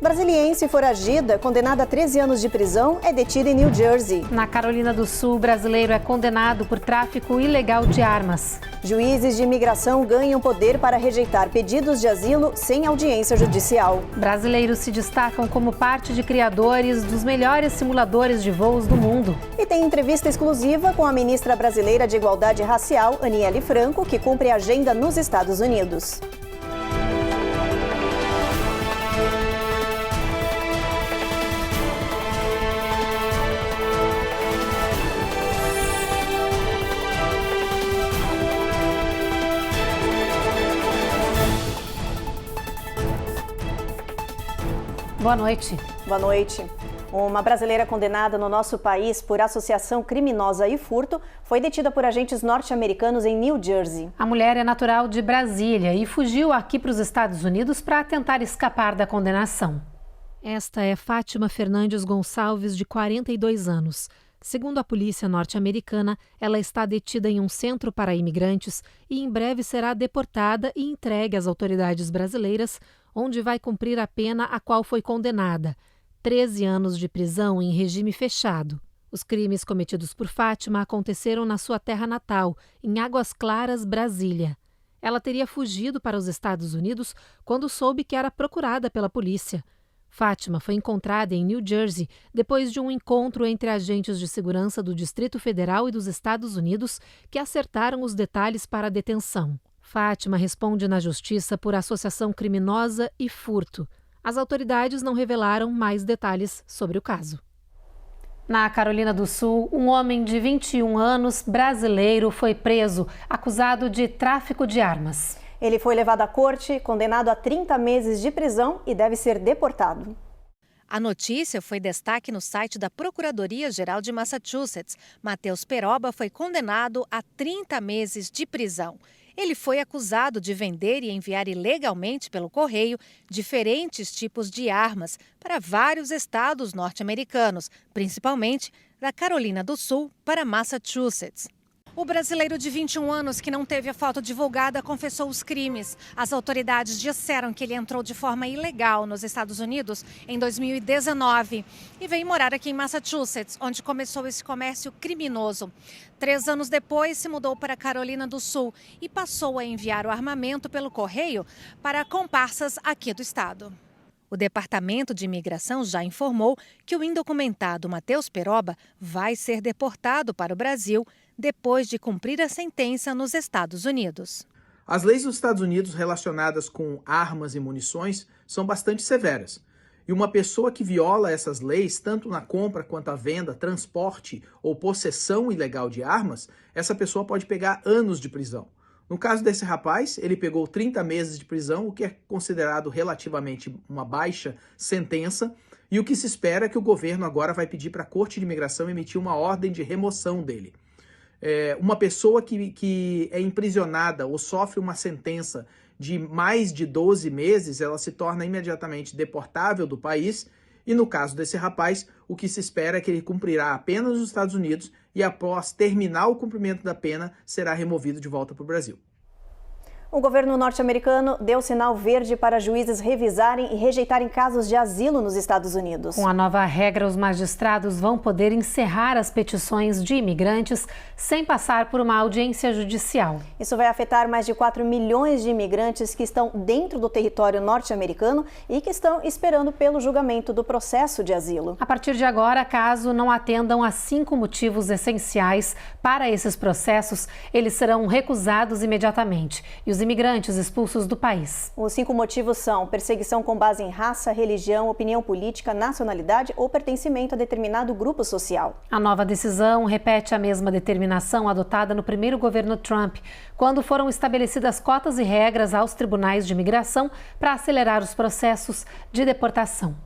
Brasiliense foragida, condenada a 13 anos de prisão, é detida em New Jersey. Na Carolina do Sul, brasileiro é condenado por tráfico ilegal de armas. Juízes de imigração ganham poder para rejeitar pedidos de asilo sem audiência judicial. Brasileiros se destacam como parte de criadores dos melhores simuladores de voos do mundo. E tem entrevista exclusiva com a ministra brasileira de Igualdade Racial, Aniele Franco, que cumpre a agenda nos Estados Unidos. Boa noite. Boa noite. Uma brasileira condenada no nosso país por associação criminosa e furto foi detida por agentes norte-americanos em New Jersey. A mulher é natural de Brasília e fugiu aqui para os Estados Unidos para tentar escapar da condenação. Esta é Fátima Fernandes Gonçalves, de 42 anos. Segundo a polícia norte-americana, ela está detida em um centro para imigrantes e em breve será deportada e entregue às autoridades brasileiras, onde vai cumprir a pena a qual foi condenada, 13 anos de prisão em regime fechado. Os crimes cometidos por Fátima aconteceram na sua terra natal, em Águas Claras, Brasília. Ela teria fugido para os Estados Unidos quando soube que era procurada pela polícia. Fátima foi encontrada em New Jersey depois de um encontro entre agentes de segurança do Distrito Federal e dos Estados Unidos que acertaram os detalhes para a detenção. Fátima responde na justiça por associação criminosa e furto. As autoridades não revelaram mais detalhes sobre o caso. Na Carolina do Sul, um homem de 21 anos, brasileiro, foi preso, acusado de tráfico de armas. Ele foi levado à corte, condenado a 30 meses de prisão e deve ser deportado. A notícia foi destaque no site da Procuradoria-Geral de Massachusetts. Matheus Peroba foi condenado a 30 meses de prisão. Ele foi acusado de vender e enviar ilegalmente pelo correio diferentes tipos de armas para vários estados norte-americanos, principalmente da Carolina do Sul para Massachusetts. O brasileiro de 21 anos, que não teve a foto divulgada, confessou os crimes. As autoridades disseram que ele entrou de forma ilegal nos Estados Unidos em 2019 e veio morar aqui em Massachusetts, onde começou esse comércio criminoso. 3 anos depois, se mudou para a Carolina do Sul e passou a enviar o armamento pelo correio para comparsas aqui do estado. O Departamento de Imigração já informou que o indocumentado Matheus Peroba vai ser deportado para o Brasil depois de cumprir a sentença nos Estados Unidos. As leis dos Estados Unidos relacionadas com armas e munições são bastante severas. E uma pessoa que viola essas leis, tanto na compra quanto à venda, transporte ou possessão ilegal de armas, essa pessoa pode pegar anos de prisão. No caso desse rapaz, ele pegou 30 meses de prisão, o que é considerado relativamente uma baixa sentença, e o que se espera é que o governo agora vai pedir para a Corte de Imigração emitir uma ordem de remoção dele. Uma pessoa que é imprisionada ou sofre uma sentença de mais de 12 meses, ela se torna imediatamente deportável do país, e no caso desse rapaz, o que se espera é que ele cumprirá a pena nos Estados Unidos e após terminar o cumprimento da pena, será removido de volta para o Brasil. O governo norte-americano deu sinal verde para juízes revisarem e rejeitarem casos de asilo nos Estados Unidos. Com a nova regra, os magistrados vão poder encerrar as petições de imigrantes sem passar por uma audiência judicial. Isso vai afetar mais de 4 milhões de imigrantes que estão dentro do território norte-americano e que estão esperando pelo julgamento do processo de asilo. A partir de agora, caso não atendam a 5 motivos essenciais para esses processos, eles serão recusados imediatamente e os imigrantes expulsos do país. Os 5 motivos são perseguição com base em raça, religião, opinião política, nacionalidade ou pertencimento a determinado grupo social. A nova decisão repete a mesma determinação adotada no primeiro governo Trump, quando foram estabelecidas cotas e regras aos tribunais de imigração para acelerar os processos de deportação.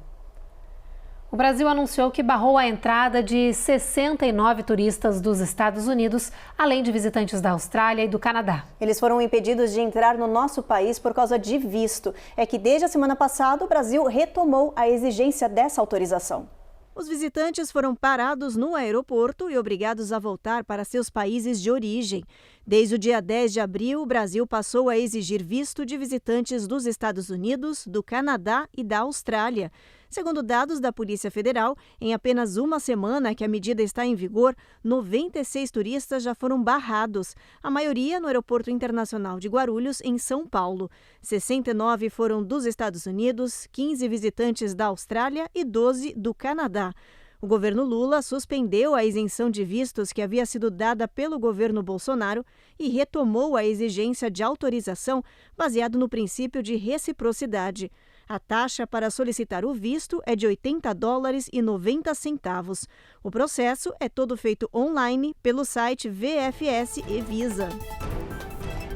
O Brasil anunciou que barrou a entrada de 69 turistas dos Estados Unidos, além de visitantes da Austrália e do Canadá. Eles foram impedidos de entrar no nosso país por causa de visto. É que desde a semana passada o Brasil retomou a exigência dessa autorização. Os visitantes foram parados no aeroporto e obrigados a voltar para seus países de origem. Desde o dia 10 de abril, o Brasil passou a exigir visto de visitantes dos Estados Unidos, do Canadá e da Austrália. Segundo dados da Polícia Federal, em apenas uma semana que a medida está em vigor, 96 turistas já foram barrados, a maioria no Aeroporto Internacional de Guarulhos, em São Paulo. 69 foram dos Estados Unidos, 15 visitantes da Austrália e 12 do Canadá. O governo Lula suspendeu a isenção de vistos que havia sido dada pelo governo Bolsonaro e retomou a exigência de autorização baseado no princípio de reciprocidade. A taxa para solicitar o visto é de $80,90. O processo é todo feito online pelo site VFS e Visa.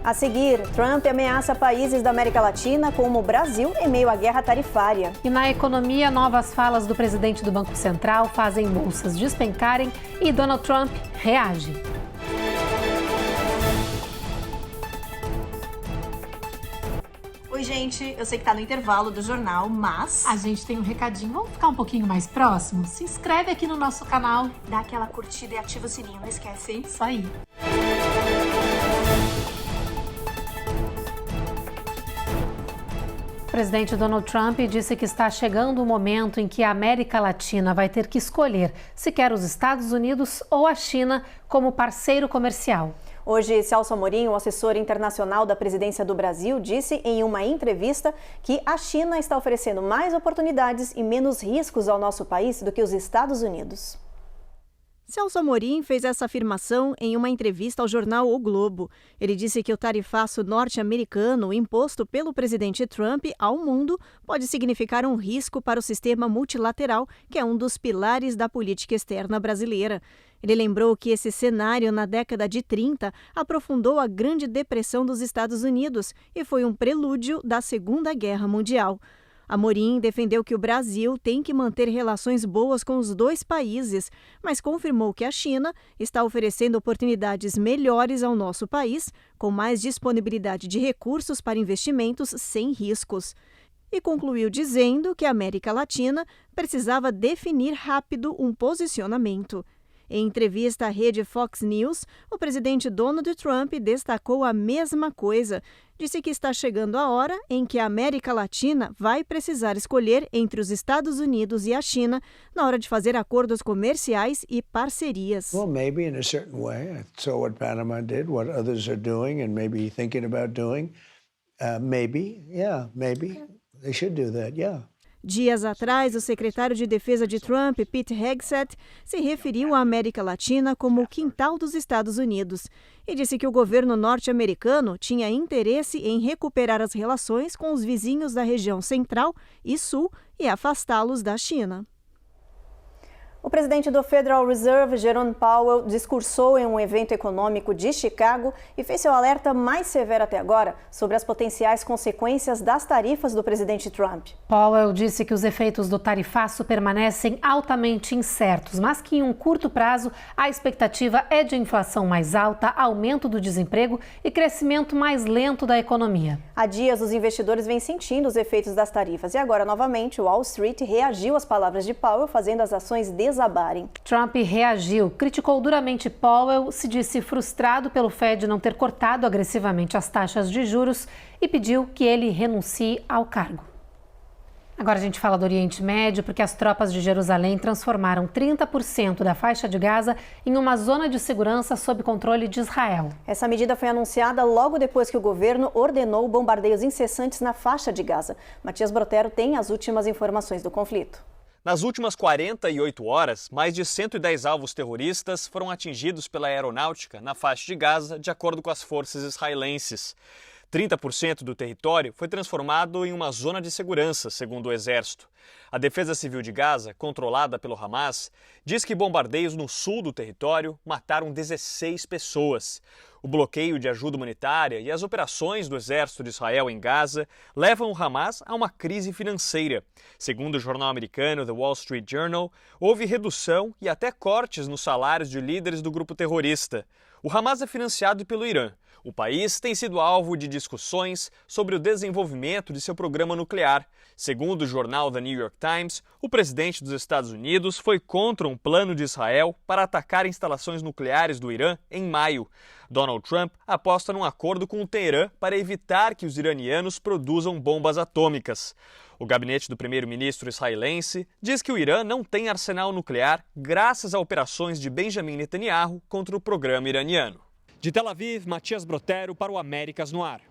A seguir, Trump ameaça países da América Latina, como o Brasil, em meio à guerra tarifária. E na economia, novas falas do presidente do Banco Central fazem bolsas despencarem e Donald Trump reage. Oi, gente, eu sei que tá no intervalo do jornal, mas A gente tem um recadinho, vamos ficar um pouquinho mais próximo? Se inscreve aqui no nosso canal. dá aquela curtida e ativa o sininho, não esquece, hein? Isso aí. O presidente Donald Trump disse que está chegando o momento em que a América Latina vai ter que escolher se quer os Estados Unidos ou a China como parceiro comercial. Hoje, Celso Amorim, o assessor internacional da presidência do Brasil, disse em uma entrevista que a China está oferecendo mais oportunidades e menos riscos ao nosso país do que os Estados Unidos. Celso Amorim fez essa afirmação em uma entrevista ao jornal O Globo. Ele disse que o tarifaço norte-americano imposto pelo presidente Trump ao mundo pode significar um risco para o sistema multilateral, que é um dos pilares da política externa brasileira. Ele lembrou que esse cenário, na década de 30, aprofundou a Grande Depressão dos Estados Unidos e foi um prelúdio da Segunda Guerra Mundial. Amorim defendeu que o Brasil tem que manter relações boas com os dois países, mas confirmou que a China está oferecendo oportunidades melhores ao nosso país, com mais disponibilidade de recursos para investimentos sem riscos. E concluiu dizendo que a América Latina precisava definir rápido um posicionamento. Em entrevista à rede Fox News, o presidente Donald Trump destacou a mesma coisa. Disse que está chegando a hora em que a América Latina vai precisar escolher entre os Estados Unidos e a China na hora de fazer acordos comerciais e parcerias. Well, maybe in a certain way. I saw what Panama did, what others are doing and maybe thinking about doing. Maybe they should do that, yeah. Dias atrás, o secretário de Defesa de Trump, Pete Hegseth, se referiu à América Latina como o quintal dos Estados Unidos e disse que o governo norte-americano tinha interesse em recuperar as relações com os vizinhos da região central e sul e afastá-los da China. O presidente do Federal Reserve, Jerome Powell, discursou em um evento econômico de Chicago e fez seu alerta mais severo até agora sobre as potenciais consequências das tarifas do presidente Trump. Powell disse que os efeitos do tarifaço permanecem altamente incertos, mas que em um curto prazo a expectativa é de inflação mais alta, aumento do desemprego e crescimento mais lento da economia. Há dias, os investidores vêm sentindo os efeitos das tarifas e agora, novamente, Wall Street reagiu às palavras de Powell, fazendo as ações desabarem. Trump reagiu, criticou duramente Powell, se disse frustrado pelo Fed não ter cortado agressivamente as taxas de juros e pediu que ele renuncie ao cargo. Agora a gente fala do Oriente Médio porque as tropas de Jerusalém transformaram 30% da faixa de Gaza em uma zona de segurança sob controle de Israel. Essa medida foi anunciada logo depois que o governo ordenou bombardeios incessantes na faixa de Gaza. Matias Brotero tem as últimas informações do conflito. Nas últimas 48 horas, mais de 110 alvos terroristas foram atingidos pela aeronáutica na faixa de Gaza, de acordo com as forças israelenses. 30% do território foi transformado em uma zona de segurança, segundo o Exército. A Defesa Civil de Gaza, controlada pelo Hamas, diz que bombardeios no sul do território mataram 16 pessoas. O bloqueio de ajuda humanitária e as operações do Exército de Israel em Gaza levam o Hamas a uma crise financeira. Segundo o jornal americano The Wall Street Journal, houve redução e até cortes nos salários de líderes do grupo terrorista. O Hamas é financiado pelo Irã. O país tem sido alvo de discussões sobre o desenvolvimento de seu programa nuclear. Segundo o jornal The New York Times, o presidente dos Estados Unidos foi contra um plano de Israel para atacar instalações nucleares do Irã em maio. Donald Trump aposta num acordo com o Teherã para evitar que os iranianos produzam bombas atômicas. O gabinete do primeiro-ministro israelense diz que o Irã não tem arsenal nuclear graças a operações de Benjamin Netanyahu contra o programa iraniano. De Tel Aviv, Matias Brotero para o Américas no Ar.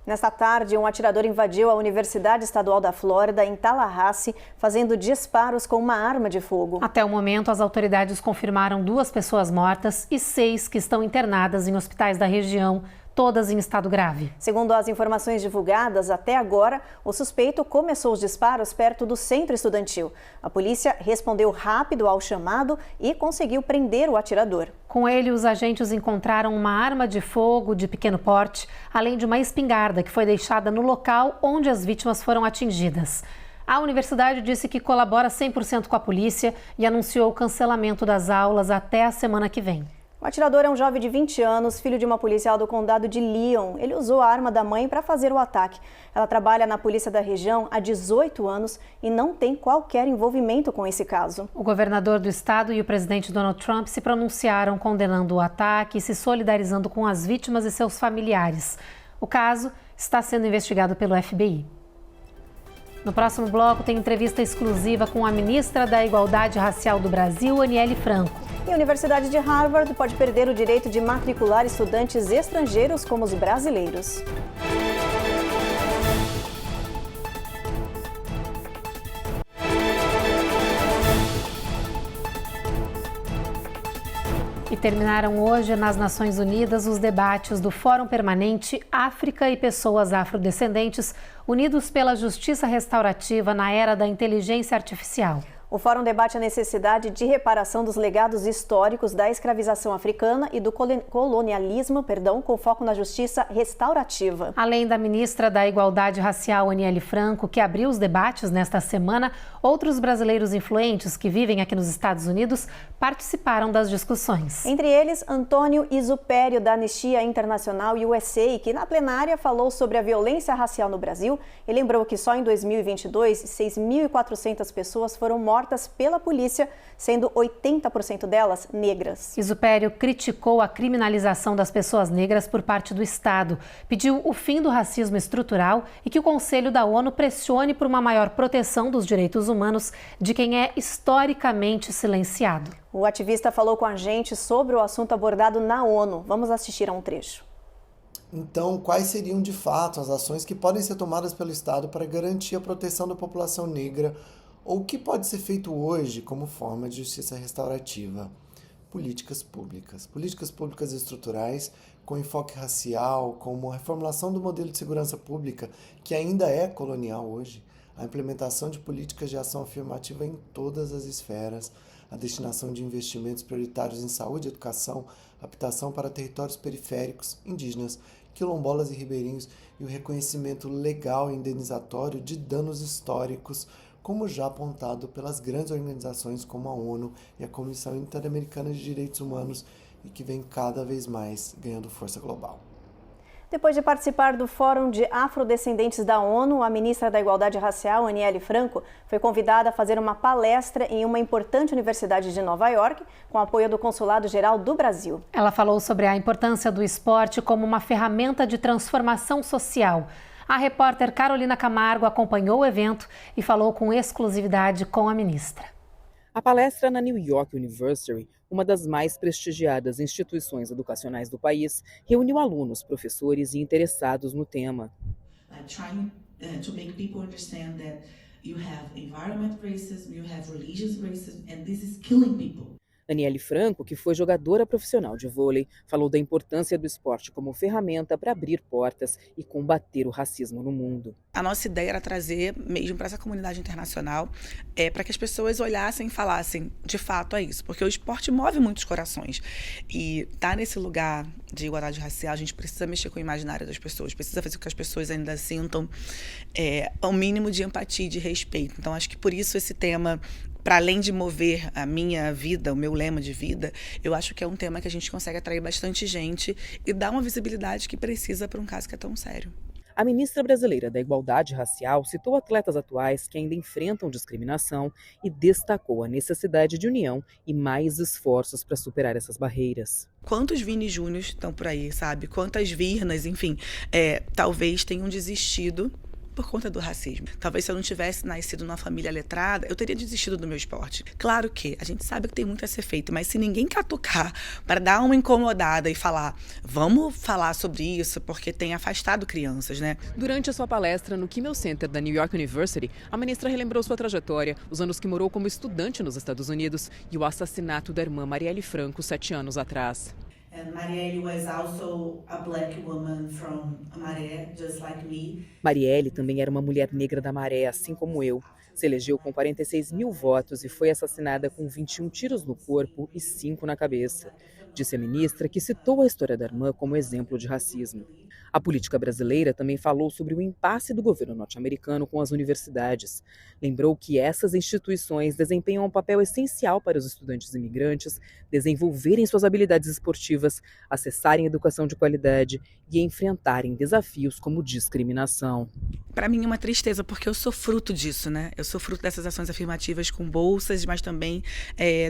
Nesta tarde, um atirador invadiu a Universidade Estadual da Flórida, em Tallahassee, fazendo disparos com uma arma de fogo. Até o momento, as autoridades confirmaram 2 pessoas mortas e 6 que estão internadas em hospitais da região, todas em estado grave. Segundo as informações divulgadas, até agora, o suspeito começou os disparos perto do centro estudantil. A polícia respondeu rápido ao chamado e conseguiu prender o atirador. Com ele, os agentes encontraram uma arma de fogo de pequeno porte, além de uma espingarda que foi deixada no local onde as vítimas foram atingidas. A universidade disse que colabora 100% com a polícia e anunciou o cancelamento das aulas até a semana que vem. O atirador é um jovem de 20 anos, filho de uma policial do condado de Leon. Ele usou a arma da mãe para fazer o ataque. Ela trabalha na polícia da região há 18 anos e não tem qualquer envolvimento com esse caso. O governador do estado e o presidente Donald Trump se pronunciaram condenando o ataque e se solidarizando com as vítimas e seus familiares. O caso está sendo investigado pelo FBI. No próximo bloco tem entrevista exclusiva com a ministra da Igualdade Racial do Brasil, Aniele Franco. E a Universidade de Harvard pode perder o direito de matricular estudantes estrangeiros como os brasileiros. E terminaram hoje nas Nações Unidas os debates do Fórum Permanente África e Pessoas Afrodescendentes, unidos pela justiça restaurativa na era da inteligência artificial. O fórum debate a necessidade de reparação dos legados históricos da escravização africana e do colonialismo, com foco na justiça restaurativa. Além da ministra da Igualdade Racial, Aniele Franco, que abriu os debates nesta semana, outros brasileiros influentes que vivem aqui nos Estados Unidos participaram das discussões. Entre eles, Antônio Isupério, da Anistia Internacional USA, que na plenária falou sobre a violência racial no Brasil e lembrou que só em 2022, 6.400 pessoas foram mortas pela polícia, sendo 80% delas negras. Isupério criticou a criminalização das pessoas negras por parte do Estado, pediu o fim do racismo estrutural e que o Conselho da ONU pressione por uma maior proteção dos direitos humanos de quem é historicamente silenciado. O ativista falou com a gente sobre o assunto abordado na ONU. Vamos assistir a um trecho. Então, quais seriam de fato as ações que podem ser tomadas pelo Estado para garantir a proteção da população negra? Ou o que pode ser feito hoje como forma de justiça restaurativa? Políticas públicas estruturais com enfoque racial, como a reformulação do modelo de segurança pública, que ainda é colonial hoje, a implementação de políticas de ação afirmativa em todas as esferas, a destinação de investimentos prioritários em saúde e educação, habitação para territórios periféricos, indígenas, quilombolas e ribeirinhos e o reconhecimento legal e indenizatório de danos históricos, como já apontado pelas grandes organizações como a ONU e a Comissão Interamericana de Direitos Humanos e que vem cada vez mais ganhando força global. Depois de participar do Fórum de Afrodescendentes da ONU, a ministra da Igualdade Racial, Aniele Franco, foi convidada a fazer uma palestra em uma importante universidade de Nova York, com apoio do Consulado-Geral do Brasil. Ela falou sobre a importância do esporte como uma ferramenta de transformação social. A repórter Carolina Camargo acompanhou o evento e falou com exclusividade com a ministra. A palestra na New York University, uma das mais prestigiadas instituições educacionais do país, reuniu alunos, professores e interessados no tema. Trying to make people understand that you have environment racism, you have religious racism, and this is killing people. Aniele Franco, que foi jogadora profissional de vôlei, falou da importância do esporte como ferramenta para abrir portas e combater o racismo no mundo. A nossa ideia era trazer mesmo para essa comunidade internacional, para que as pessoas olhassem e falassem, de fato é isso, porque o esporte move muitos corações. E tá nesse lugar de igualdade racial, a gente precisa mexer com o imaginário das pessoas, precisa fazer com que as pessoas ainda sintam um mínimo de empatia e de respeito. Então acho que por isso esse tema, para além de mover a minha vida, o meu lema de vida, eu acho que é um tema que a gente consegue atrair bastante gente e dar uma visibilidade que precisa para um caso que é tão sério. A ministra brasileira da Igualdade Racial citou atletas atuais que ainda enfrentam discriminação e destacou a necessidade de união e mais esforços para superar essas barreiras. Quantos Vini Júniors estão por aí, sabe? Quantas Virnas, enfim, talvez tenham desistido por conta do racismo. Talvez se eu não tivesse nascido numa família letrada, eu teria desistido do meu esporte. Claro que a gente sabe que tem muito a ser feito, mas se ninguém catucar para dar uma incomodada e falar, vamos falar sobre isso, porque tem afastado crianças, né? Durante a sua palestra no Kimmel Center da New York University, a ministra relembrou sua trajetória, os anos que morou como estudante nos Estados Unidos e o assassinato da irmã Marielle Franco 7 anos atrás. And Marielle was also a black woman from Maré, just like me. Marielle também era uma mulher negra da Maré, assim como eu. Se elegeu com 46 mil votos e foi assassinada com 21 tiros no corpo e 5 na cabeça. Disse a ministra, que citou a história da irmã como exemplo de racismo. A política brasileira também falou sobre o impasse do governo norte-americano com as universidades. Lembrou que essas instituições desempenham um papel essencial para os estudantes imigrantes desenvolverem suas habilidades esportivas, acessarem educação de qualidade e enfrentarem desafios como discriminação. Para mim é uma tristeza, porque eu sou fruto disso, né? Eu sou fruto dessas ações afirmativas com bolsas, mas também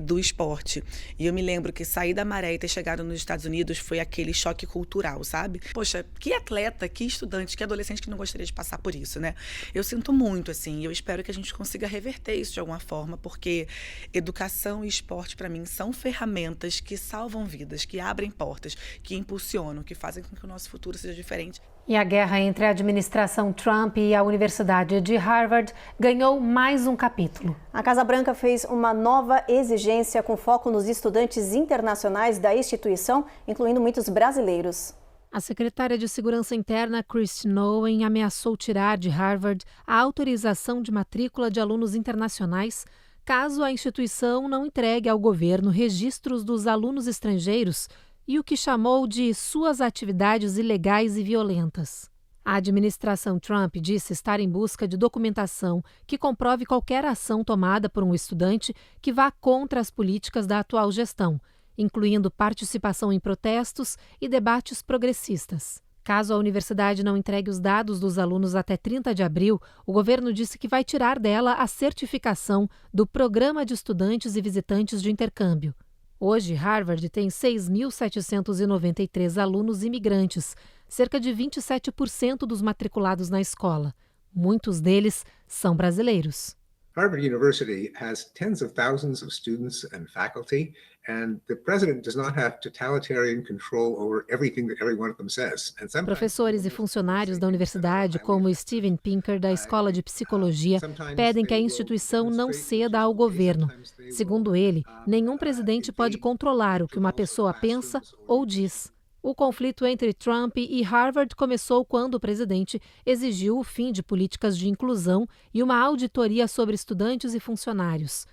do esporte. E eu me lembro que sair da Maré e ter chegado nos Estados Unidos foi aquele choque cultural, sabe? Poxa, que atleta, que estudante, que adolescente que não gostaria de passar por isso, né? Eu sinto muito, assim, e eu espero que a gente consiga reverter isso de alguma forma, porque educação e esporte, para mim, são ferramentas que salvam vidas, que abrem portas, que impulsionam, que fazem com que o nosso futuro seja diferente. E a guerra entre a administração Trump e a Universidade de Harvard ganhou mais um capítulo. A Casa Branca fez uma nova exigência com foco nos estudantes internacionais da instituição, incluindo muitos brasileiros. A secretária de Segurança Interna, Kristi Noem, ameaçou tirar de Harvard a autorização de matrícula de alunos internacionais caso a instituição não entregue ao governo registros dos alunos estrangeiros e o que chamou de suas atividades ilegais e violentas. A administração Trump disse estar em busca de documentação que comprove qualquer ação tomada por um estudante que vá contra as políticas da atual gestão, incluindo participação em protestos e debates progressistas. Caso a universidade não entregue os dados dos alunos até 30 de abril, o governo disse que vai tirar dela a certificação do Programa de Estudantes e Visitantes de Intercâmbio. Hoje, Harvard tem 6.793 alunos imigrantes, cerca de 27% dos matriculados na escola. Muitos deles são brasileiros. Harvard University has tens of thousands of students and faculty, and the president does not have totalitarian control over everything that every one of them says. Professores e funcionários da universidade, como Steven Pinker, da Escola de Psicologia, pedem que a instituição não ceda ao governo. Segundo ele, nenhum presidente pode controlar o que uma pessoa pensa ou diz. O conflito entre Trump e Harvard começou quando o presidente exigiu o fim de políticas de inclusão e uma auditoria sobre estudantes e funcionários.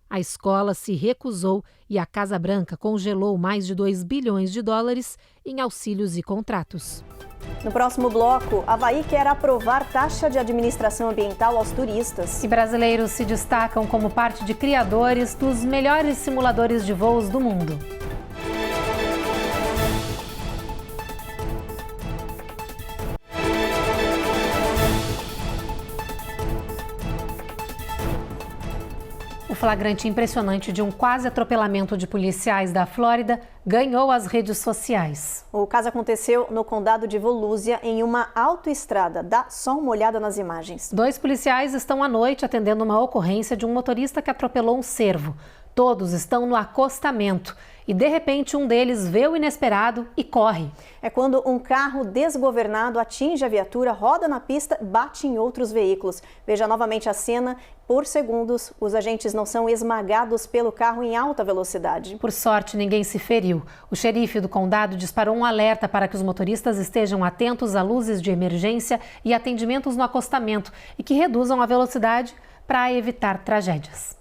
A escola se recusou e a Casa Branca congelou mais de $2 bilhões em auxílios e contratos. No próximo bloco, Havaí quer aprovar taxa de administração ambiental aos turistas. E brasileiros se destacam como parte de criadores dos melhores simuladores de voos do mundo. O flagrante impressionante de um quase atropelamento de policiais da Flórida ganhou as redes sociais. O caso aconteceu no condado de Volusia, em uma autoestrada. Dá só uma olhada nas imagens. 2 policiais estão à noite atendendo uma ocorrência de um motorista que atropelou um cervo. Todos estão no acostamento e, de repente, um deles vê o inesperado e corre. É quando um carro desgovernado atinge a viatura, roda na pista e bate em outros veículos. Veja novamente a cena. Por segundos, os agentes não são esmagados pelo carro em alta velocidade. Por sorte, ninguém se feriu. O xerife do condado disparou um alerta para que os motoristas estejam atentos a luzes de emergência e atendimentos no acostamento e que reduzam a velocidade para evitar tragédias.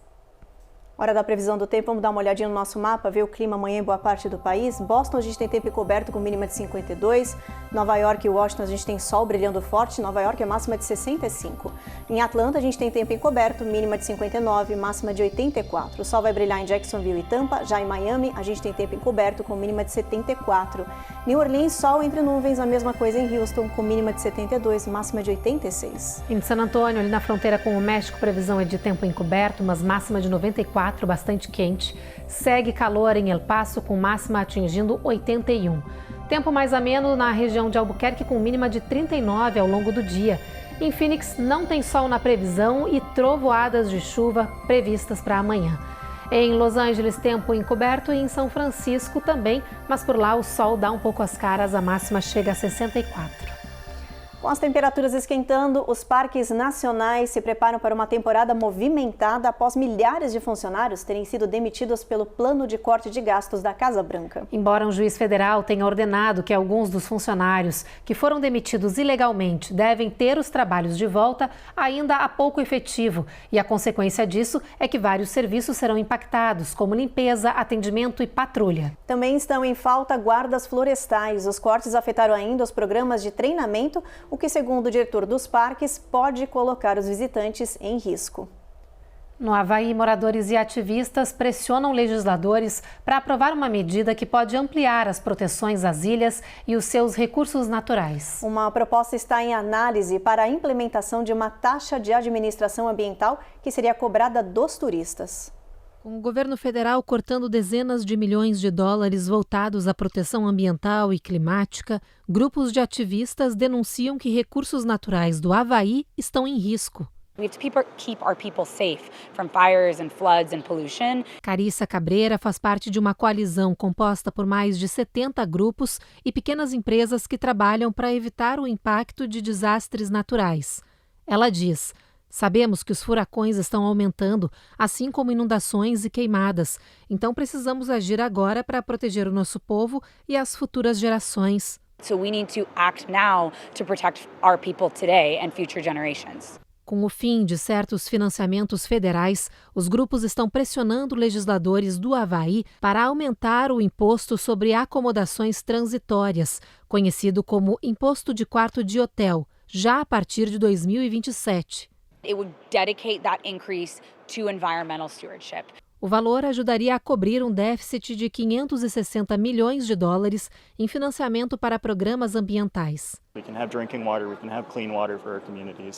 Hora da previsão do tempo, vamos dar uma olhadinha no nosso mapa, ver o clima amanhã em boa parte do país. Boston a gente tem tempo encoberto com mínima de 52. Nova York e Washington a gente tem sol brilhando forte. Nova York é máxima de 65. Em Atlanta a gente tem tempo encoberto, mínima de 59, máxima de 84. O sol vai brilhar em Jacksonville e Tampa. Já em Miami a gente tem tempo encoberto com mínima de 74. New Orleans, sol entre nuvens, a mesma coisa em Houston com mínima de 72, máxima de 86. Em San Antônio, ali na fronteira com o México, previsão é de tempo encoberto, mas máxima de 94. Bastante quente. Segue calor em El Paso, com máxima atingindo 81. Tempo mais ameno na região de Albuquerque, com mínima de 39 ao longo do dia. Em Phoenix, não tem sol na previsão e trovoadas de chuva previstas para amanhã. Em Los Angeles, tempo encoberto e em São Francisco também, mas por lá o sol dá um pouco as caras, a máxima chega a 64. Com as temperaturas esquentando, os parques nacionais se preparam para uma temporada movimentada após milhares de funcionários terem sido demitidos pelo plano de corte de gastos da Casa Branca. Embora um juiz federal tenha ordenado que alguns dos funcionários que foram demitidos ilegalmente devem ter os trabalhos de volta, ainda há pouco efetivo. E a consequência disso é que vários serviços serão impactados, como limpeza, atendimento e patrulha. Também estão em falta guardas florestais. Os cortes afetaram ainda os programas de treinamento, o que, segundo o diretor dos parques, pode colocar os visitantes em risco. No Havaí, moradores e ativistas pressionam legisladores para aprovar uma medida que pode ampliar as proteções às ilhas e os seus recursos naturais. Uma proposta está em análise para a implementação de uma taxa de administração ambiental que seria cobrada dos turistas. Com o governo federal cortando dezenas de milhões de dólares voltados à proteção ambiental e climática, grupos de ativistas denunciam que recursos naturais do Havaí estão em risco. Carissa Cabreira faz parte de uma coalizão composta por mais de 70 grupos e pequenas empresas que trabalham para evitar o impacto de desastres naturais. Ela diz: sabemos que os furacões estão aumentando, assim como inundações e queimadas. Então precisamos agir agora para proteger o nosso povo e as futuras gerações. So we need to act now to protect our people today and future generations. Com o fim de certos financiamentos federais, os grupos estão pressionando legisladores do Havaí para aumentar o imposto sobre acomodações transitórias, conhecido como Imposto de Quarto de Hotel, já a partir de 2027. It would dedicate that increase to environmental stewardship. O valor ajudaria a cobrir um déficit de 560 milhões de dólares em financiamento para programas ambientais.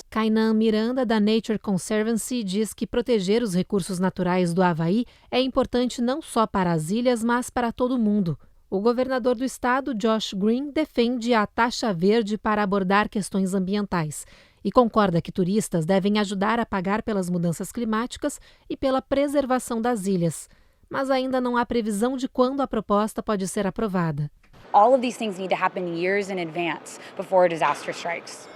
Kainan Miranda, da Nature Conservancy, diz que proteger os recursos naturais do Havaí é importante não só para as ilhas, mas para todo mundo. O governador do estado, Josh Green, defende a taxa verde para abordar questões ambientais e concorda que turistas devem ajudar a pagar pelas mudanças climáticas e pela preservação das ilhas. Mas ainda não há previsão de quando a proposta pode ser aprovada. All of these things need to happen years in advance before a disaster strikes.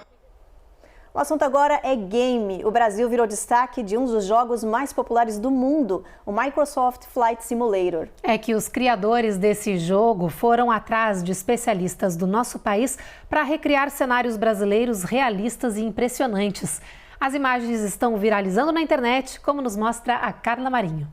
O assunto agora é game. O Brasil virou destaque de um dos jogos mais populares do mundo, o Microsoft Flight Simulator. É que os criadores desse jogo foram atrás de especialistas do nosso país para recriar cenários brasileiros realistas e impressionantes. As imagens estão viralizando na internet, como nos mostra a Carla Marinho.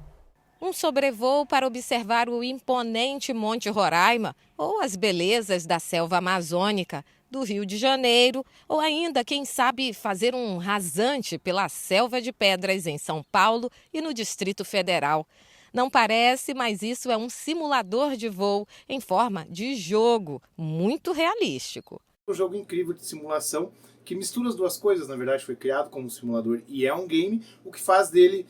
Um sobrevoo para observar o imponente Monte Roraima ou as belezas da selva amazônica do Rio de Janeiro, ou ainda, quem sabe, fazer um rasante pela selva de pedras em São Paulo e no Distrito Federal. Não parece, mas isso é um simulador de voo em forma de jogo, muito realístico. Um jogo incrível de simulação que mistura as duas coisas, na verdade foi criado como um simulador e é um game, o que faz dele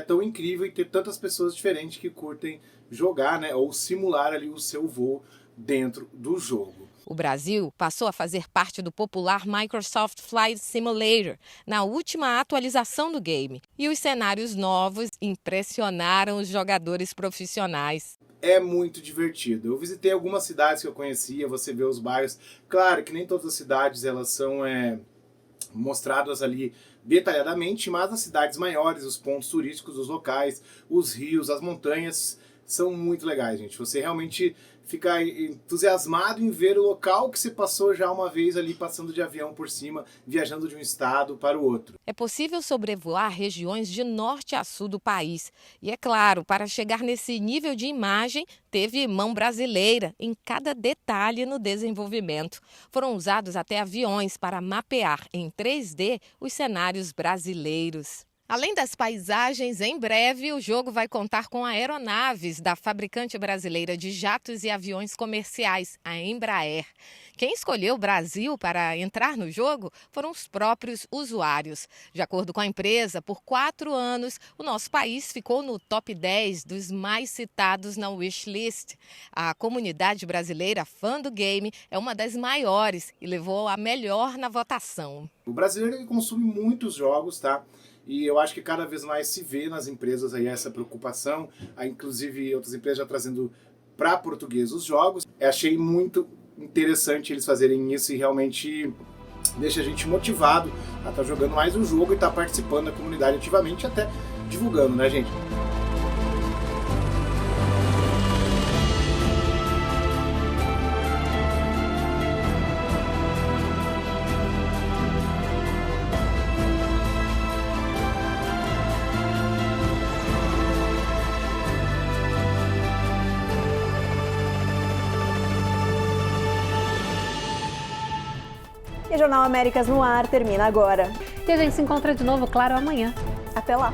tão incrível e ter tantas pessoas diferentes que curtem jogar, né, ou simular ali o seu voo dentro do jogo. O Brasil passou a fazer parte do popular Microsoft Flight Simulator na última atualização do game. E os cenários novos impressionaram os jogadores profissionais. É muito divertido. Eu visitei algumas cidades que eu conhecia, você vê os bairros. Claro que nem todas as cidades elas são mostradas ali detalhadamente, mas as cidades maiores, os pontos turísticos, os locais, os rios, as montanhas, são muito legais, gente. Você realmente fica entusiasmado em ver o local que você passou já uma vez ali, passando de avião por cima, viajando de um estado para o outro. É possível sobrevoar regiões de norte a sul do país. E é claro, para chegar nesse nível de imagem, teve mão brasileira em cada detalhe no desenvolvimento. Foram usados até aviões para mapear em 3D os cenários brasileiros. Além das paisagens, em breve o jogo vai contar com aeronaves da fabricante brasileira de jatos e aviões comerciais, a Embraer. Quem escolheu o Brasil para entrar no jogo foram os próprios usuários. De acordo com a empresa, por 4 anos, o nosso país ficou no top 10 dos mais citados na wishlist. A comunidade brasileira fã do game é uma das maiores e levou a melhor na votação. O brasileiro ele consome muitos jogos, tá? E eu acho que cada vez mais se vê nas empresas aí essa preocupação, inclusive outras empresas já trazendo para português os jogos. Eu achei muito interessante eles fazerem isso e realmente deixa a gente motivado a estar jogando mais um jogo e estar participando da comunidade ativamente, até divulgando, né, gente? E o Jornal Américas no Ar termina agora. E a gente se encontra de novo, claro, amanhã. Até lá!